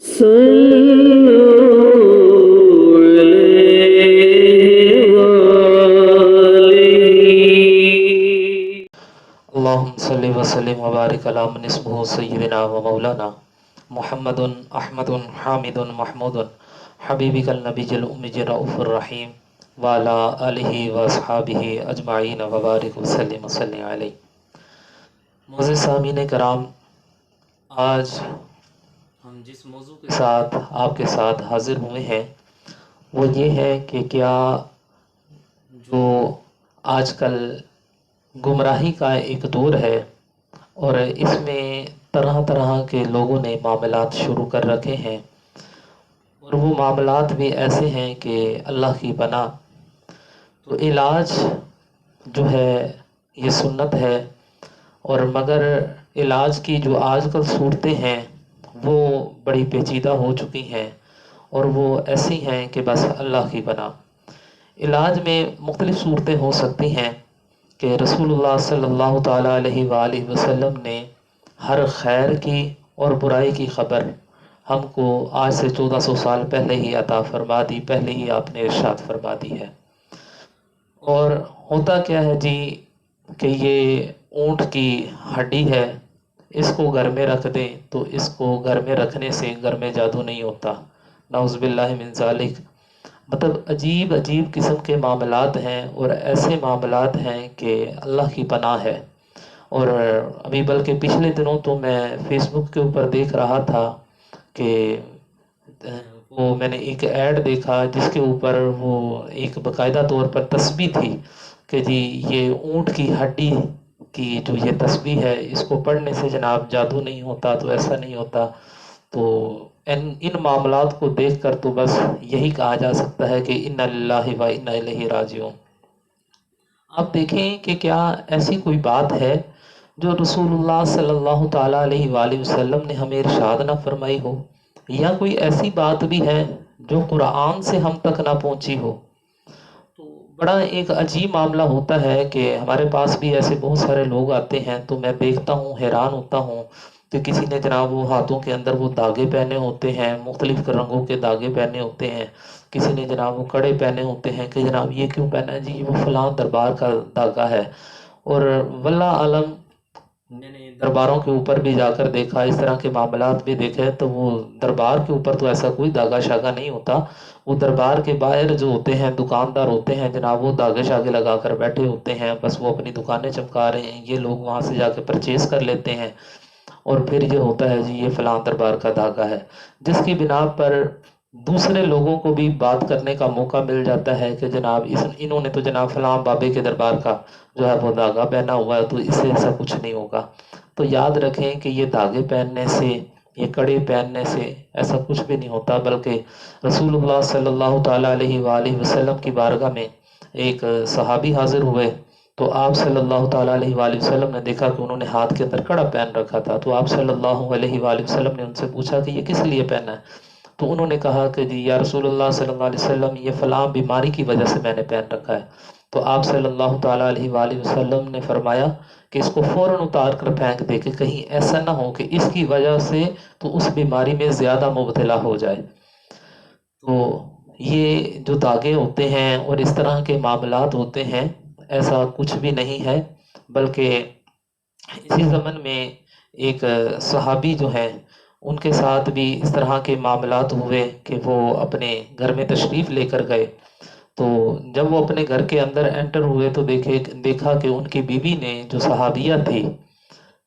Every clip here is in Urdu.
صلوا عليه وآله اللهم صل وسلم وبارك على من اسمه سيدنا ومولانا محمد احمد حامد محمود حبیبک النبی الأمی رؤوف الرحیم وعلى آلہ واصحابہ اجمعین وبارک وسلم علیہ۔ معزز سامعین کرام، آج ہم جس موضوع کے ساتھ آپ کے ساتھ حاضر ہوئے ہیں وہ یہ ہے کہ کیا جو آج کل گمراہی کا ایک دور ہے اور اس میں طرح طرح کے لوگوں نے معاملات شروع کر رکھے ہیں، اور وہ معاملات بھی ایسے ہیں کہ اللہ کی پناہ، تو علاج جو ہے یہ سنت ہے، اور مگر علاج کی جو آج کل صورتیں ہیں وہ بڑی پیچیدہ ہو چکی ہیں، اور وہ ایسی ہیں کہ بس اللہ کی پناہ۔ علاج میں مختلف صورتیں ہو سکتی ہیں کہ رسول اللہ صلی اللہ تعالیٰ علیہ وآلہ وسلم نے ہر خیر کی اور برائی کی خبر ہم کو آج سے 1400 سال پہلے ہی عطا فرما دی، پہلے ہی آپ نے ارشاد فرما دی ہے۔ اور ہوتا کیا ہے جی کہ یہ اونٹ کی ہڈی ہے، اس کو گھر میں رکھ دیں تو اس کو گھر میں رکھنے سے گھر میں جادو نہیں ہوتا، نعوذ باللہ من ذالک۔ مطلب عجیب عجیب قسم کے معاملات ہیں، اور ایسے معاملات ہیں کہ اللہ کی پناہ ہے۔ اور ابھی بلکہ پچھلے دنوں تو میں فیس بک کے اوپر دیکھ رہا تھا کہ وہ میں نے ایک ایڈ دیکھا جس کے اوپر وہ ایک باقاعدہ طور پر تسبیح تھی کہ جی یہ اونٹ کی ہڈی کی جو یہ تسبیح ہے اس کو پڑھنے سے جناب جادو نہیں ہوتا، تو ایسا نہیں ہوتا۔ تو ان معاملات کو دیکھ کر تو بس یہی کہا جا سکتا ہے کہ انا للہ و انا الیہ راجعون۔ آپ دیکھیں کہ کیا ایسی کوئی بات ہے جو رسول اللہ صلی اللہ تعالیٰ علیہ وآلہ وسلم نے ہمیں ارشاد نہ فرمائی ہو، یا کوئی ایسی بات بھی ہے جو قرآن سے ہم تک نہ پہنچی ہو؟ تو بڑا ایک عجیب معاملہ ہوتا ہے کہ ہمارے پاس بھی ایسے بہت سارے لوگ آتے ہیں تو میں دیکھتا ہوں، حیران ہوتا ہوں کہ کسی نے جناب وہ ہاتھوں کے اندر وہ داغے پہنے ہوتے ہیں، مختلف رنگوں کے داغے پہنے ہوتے ہیں، کسی نے جناب وہ کڑے پہنے ہوتے ہیں کہ جناب یہ کیوں پہنا ہے جی، وہ فلاں دربار کا داغا ہے۔ اور واللہ عالم، میں نے درباروں کے اوپر بھی جا کر دیکھا، اس طرح کے معاملات بھی دیکھے، تو وہ دربار کے اوپر تو ایسا کوئی داغا شاگا نہیں ہوتا۔ وہ دربار کے باہر جو ہوتے ہیں دکاندار ہوتے ہیں جناب، وہ داغے شاگے لگا کر بیٹھے ہوتے ہیں، بس وہ اپنی دکانیں چمکا رہے ہیں، یہ لوگ وہاں سے جا کے پرچیز کر لیتے ہیں، اور پھر یہ ہوتا ہے جی یہ فلاں دربار کا داغا ہے، جس کی بنا پر دوسرے لوگوں کو بھی بات کرنے کا موقع مل جاتا ہے کہ جناب انہوں نے تو جناب فلاں بابے کے دربار کا جو ہے وہ داغا پہنا ہوا ہے، تو اس سے ایسا کچھ نہیں ہوگا۔ تو یاد رکھیں کہ یہ داغے پہننے سے، یہ کڑے پہننے سے ایسا کچھ بھی نہیں ہوتا، بلکہ رسول اللہ صلی اللہ تعالیٰ علیہ وآلہ وسلم کی بارگاہ میں ایک صحابی حاضر ہوئے، تو آپ صلی اللہ تعالیٰ علیہ وآلہ وسلم نے دیکھا کہ انہوں نے ہاتھ کے اندر کڑا پہن رکھا تھا، تو آپ صلی اللہ علیہ وآلہ وسلم نے ان سے پوچھا کہ یہ کس لیے پہنا ہے؟ تو انہوں نے کہا کہ جی یا رسول اللہ صلی اللہ علیہ وسلم، یہ فلاں بیماری کی وجہ سے میں نے پہن رکھا ہے۔ تو آپ صلی اللہ تعالیٰ علیہ وآلہ وسلم نے فرمایا کہ اس کو فوراً اتار کر پھینک دے کہ کہیں ایسا نہ ہو کہ اس کی وجہ سے تو اس بیماری میں زیادہ مبتلا ہو جائے۔ تو یہ جو داغے ہوتے ہیں اور اس طرح کے معاملات ہوتے ہیں، ایسا کچھ بھی نہیں ہے، بلکہ اسی زمن میں ایک صحابی جو ہیں ان کے ساتھ بھی اس طرح کے معاملات ہوئے کہ وہ اپنے گھر میں تشریف لے کر گئے، تو جب وہ اپنے گھر کے اندر انٹر ہوئے تو دیکھا کہ ان کی بیوی نے جو صحابیہ تھی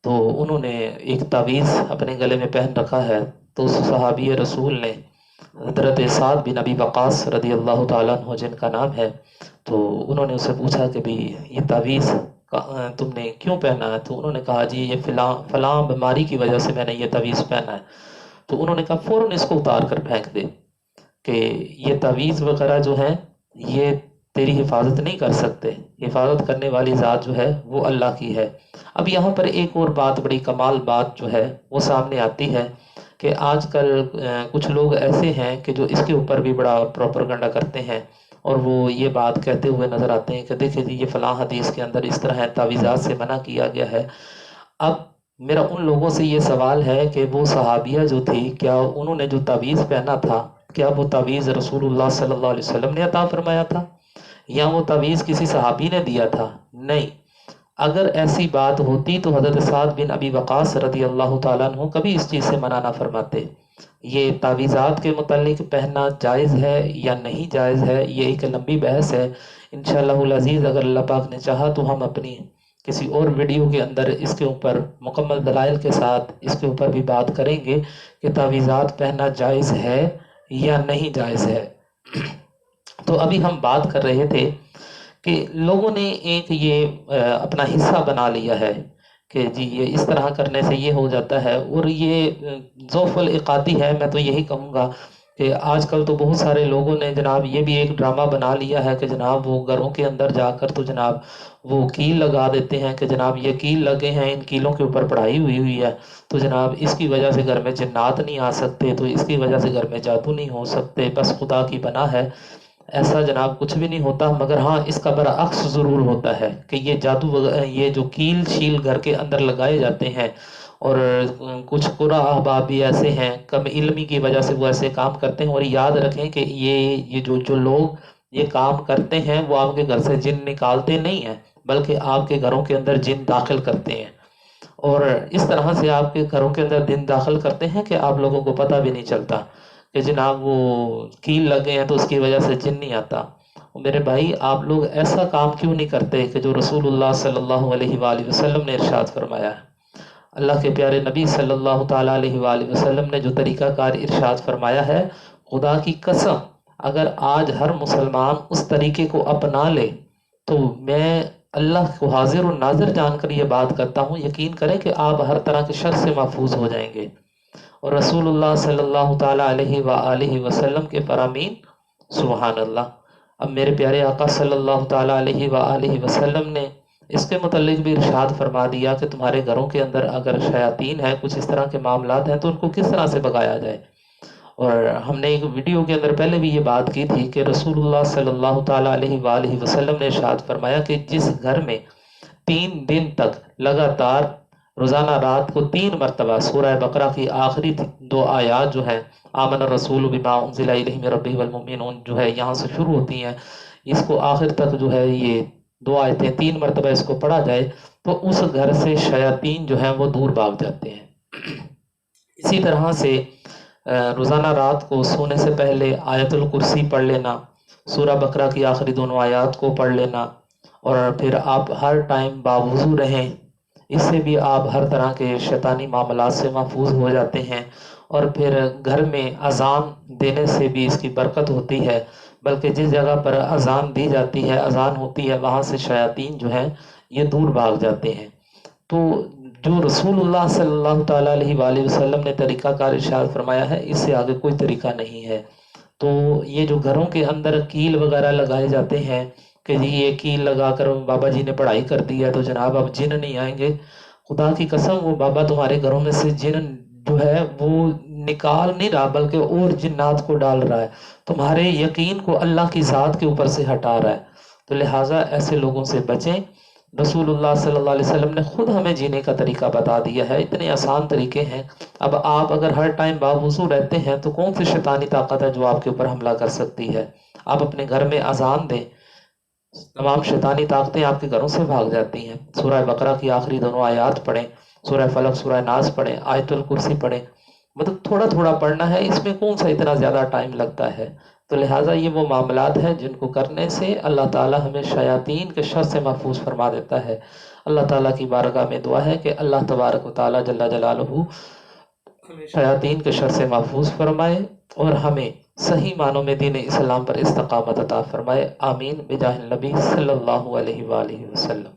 تو انہوں نے ایک تعویذ اپنے گلے میں پہن رکھا ہے، تو اس صحابی رسول نے حضرت سعد بن ابی وقاص رضی اللہ تعالیٰ عنہ جن کا نام ہے، تو انہوں نے اسے پوچھا کہ بھی یہ تعویذ تم نے کیوں پہنا ہے؟ تو انہوں نے کہا جی یہ فلاں بیماری کی وجہ سے میں نے یہ تعویذ پہنا ہے۔ تو انہوں نے کہا فوراً اس کو اتار کر پھینک دے کہ یہ تعویذ وغیرہ جو ہیں یہ تیری حفاظت نہیں کر سکتے، حفاظت کرنے والی ذات جو ہے وہ اللہ کی ہے۔ اب یہاں پر ایک اور بات، بڑی کمال بات جو ہے وہ سامنے آتی ہے کہ آج کل کچھ لوگ ایسے ہیں کہ جو اس کے اوپر بھی بڑا پروپرگنڈا کرتے ہیں، اور وہ یہ بات کہتے ہوئے نظر آتے ہیں کہ دیکھیں جی یہ فلاں حدیث کے اندر اس طرح ہے، تعویذات سے منع کیا گیا ہے۔ اب میرا ان لوگوں سے یہ سوال ہے کہ وہ صحابیہ جو تھی، کیا انہوں نے جو تعویذ پہنا تھا، کیا وہ تعویذ رسول اللہ صلی اللہ علیہ وسلم نے عطا فرمایا تھا یا وہ تعویذ کسی صحابی نے دیا تھا؟ نہیں۔ اگر ایسی بات ہوتی تو حضرت سعد بن ابی وقاص رضی اللہ تعالیٰ عنہ کبھی اس چیز سے منع نہ فرماتے۔ یہ تعویذات کے متعلق پہننا جائز ہے یا نہیں جائز ہے، یہ ایک لمبی بحث ہے۔ انشاءاللہ العزیز اگر اللہ پاک نے چاہا تو ہم اپنی کسی اور ویڈیو کے اندر اس کے اوپر مکمل دلائل کے ساتھ اس کے اوپر بھی بات کریں گے کہ تعویذات پہننا جائز ہے یا نہیں جائز ہے۔ تو ابھی ہم بات کر رہے تھے کہ لوگوں نے ایک یہ اپنا حصہ بنا لیا ہے کہ جی یہ اس طرح کرنے سے یہ ہو جاتا ہے، اور یہ ذوف العقادی ہے۔ میں تو یہی کہوں گا کہ آج کل تو بہت سارے لوگوں نے جناب یہ بھی ایک ڈرامہ بنا لیا ہے کہ جناب وہ گھروں کے اندر جا کر تو جناب وہ کیل لگا دیتے ہیں کہ جناب یہ کیل لگے ہیں، ان کیلوں کے اوپر پڑھائی ہوئی ہے، تو جناب اس کی وجہ سے گھر میں جنات نہیں آ سکتے، تو اس کی وجہ سے گھر میں جادو نہیں ہو سکتے، بس خدا کی پناہ ہے۔ ایسا جناب کچھ بھی نہیں ہوتا، مگر ہاں اس کا برعکس ضرور ہوتا ہے کہ یہ جادو یہ جو کیل شیل گھر کے اندر لگائے جاتے ہیں، اور کچھ قرآ احباب بھی ایسے ہیں کم علمی کی وجہ سے وہ ایسے کام کرتے ہیں۔ اور یاد رکھیں کہ یہ جو لوگ یہ کام کرتے ہیں وہ آپ کے گھر سے جن نکالتے نہیں ہیں، بلکہ آپ کے گھروں کے اندر جن داخل کرتے ہیں، اور اس طرح سے آپ کے گھروں کے اندر جن داخل کرتے ہیں کہ آپ لوگوں کو پتہ بھی نہیں چلتا کہ جناب وہ کیل لگے ہیں تو اس کی وجہ سے جن نہیں آتا۔ میرے بھائی آپ لوگ ایسا کام کیوں نہیں کرتے کہ جو رسول اللہ صلی اللہ علیہ وآلہ وسلم نے ارشاد فرمایا ہے؟ اللہ کے پیارے نبی صلی اللہ تعالیٰ علیہ وآلہ وسلم نے جو طریقہ کار ارشاد فرمایا ہے، خدا کی قسم اگر آج ہر مسلمان اس طریقے کو اپنا لے تو میں اللہ کو حاضر و ناظر جان کر یہ بات کرتا ہوں، یقین کریں کہ آپ ہر طرح کے شر سے محفوظ ہو جائیں گے۔ اور رسول اللہ صلی اللہ تعالیٰ علیہ وآلہ وسلم کے فرامین سبحان اللہ۔ اب میرے پیارے آقا صلی اللہ تعالیٰ علیہ وآلہ وسلم نے اس کے متعلق بھی ارشاد فرما دیا کہ تمہارے گھروں کے اندر اگر شیاطین ہیں، کچھ اس طرح کے معاملات ہیں، تو ان کو کس طرح سے بھگایا جائے۔ اور ہم نے ایک ویڈیو کے اندر پہلے بھی یہ بات کی تھی کہ رسول اللہ صلی اللہ تعالیٰ علیہ وآلہ وسلم نے ارشاد فرمایا کہ جس گھر میں 3 دن تک لگاتار روزانہ رات کو 3 مرتبہ سورہ بقرہ کی آخری 2 آیات جو ہیں، آمن الرسول بما انزل الیہ من ربہ والمؤمنون جو ہے یہاں سے شروع ہوتی ہیں، اس کو آخر تک جو ہے یہ 2 آیتیں 3 مرتبہ اس کو پڑھا جائے تو اس گھر سے شیاطین جو ہیں وہ دور بھاگ جاتے ہیں۔ اسی طرح سے روزانہ رات کو سونے سے پہلے آیت الکرسی پڑھ لینا، سورہ بقرہ کی آخری دونوں آیات کو پڑھ لینا، اور پھر آپ ہر ٹائم باوضو رہیں، اس سے بھی آپ ہر طرح کے شیطانی معاملات سے محفوظ ہو جاتے ہیں۔ اور پھر گھر میں اذان دینے سے بھی اس کی برکت ہوتی ہے، بلکہ جس جگہ پر اذان دی جاتی ہے، اذان ہوتی ہے، وہاں سے شیاطین جو ہیں یہ دور بھاگ جاتے ہیں۔ تو جو رسول اللہ صلی اللہ تعالیٰ علیہ وآلہ وسلم نے طریقہ کار ارشاد فرمایا ہے، اس سے آگے کوئی طریقہ نہیں ہے۔ تو یہ جو گھروں کے اندر کیل وغیرہ لگائے جاتے ہیں کہ جی یہ کیل لگا کر بابا جی نے پڑھائی کر دی ہے تو جناب اب جن نہیں آئیں گے، خدا کی قسم وہ بابا تمہارے گھروں میں سے جن جو ہے وہ نکال نہیں رہا، بلکہ اور جنات کو ڈال رہا ہے، تمہارے یقین کو اللہ کی ذات کے اوپر سے ہٹا رہا ہے۔ تو لہٰذا ایسے لوگوں سے بچیں۔ رسول اللہ صلی اللہ علیہ وسلم نے خود ہمیں جینے کا طریقہ بتا دیا ہے، اتنے آسان طریقے ہیں۔ اب آپ اگر ہر ٹائم باوضو رہتے ہیں تو کون سی شیطانی طاقت ہے جو آپ کے اوپر حملہ کر سکتی ہے؟ آپ اپنے گھر میں اذان دیں، تمام شیطانی طاقتیں آپ کے گھروں سے بھاگ جاتی ہیں۔ سورہ بقرہ کی آخری دونوں آیات پڑھیں، سورہ فلق سورہ ناس پڑھیں، آیت الکرسی پڑھیں، مطلب تھوڑا تھوڑا پڑھنا ہے، اس میں کون سا اتنا زیادہ ٹائم لگتا ہے؟ تو لہٰذا یہ وہ معاملات ہیں جن کو کرنے سے اللہ تعالیٰ ہمیں شیاطین کے شر سے محفوظ فرما دیتا ہے۔ اللہ تعالیٰ کی بارگاہ میں دعا ہے کہ اللہ تبارک و تعالیٰ جل جلالہ ہمیں شیاطین کے شر سے محفوظ فرمائے اور ہمیں صحیح معنوں میں دین اسلام پر استقامت عطا فرمائے۔ آمین بجاہ النبی صلی اللہ علیہ وآلہ وسلم۔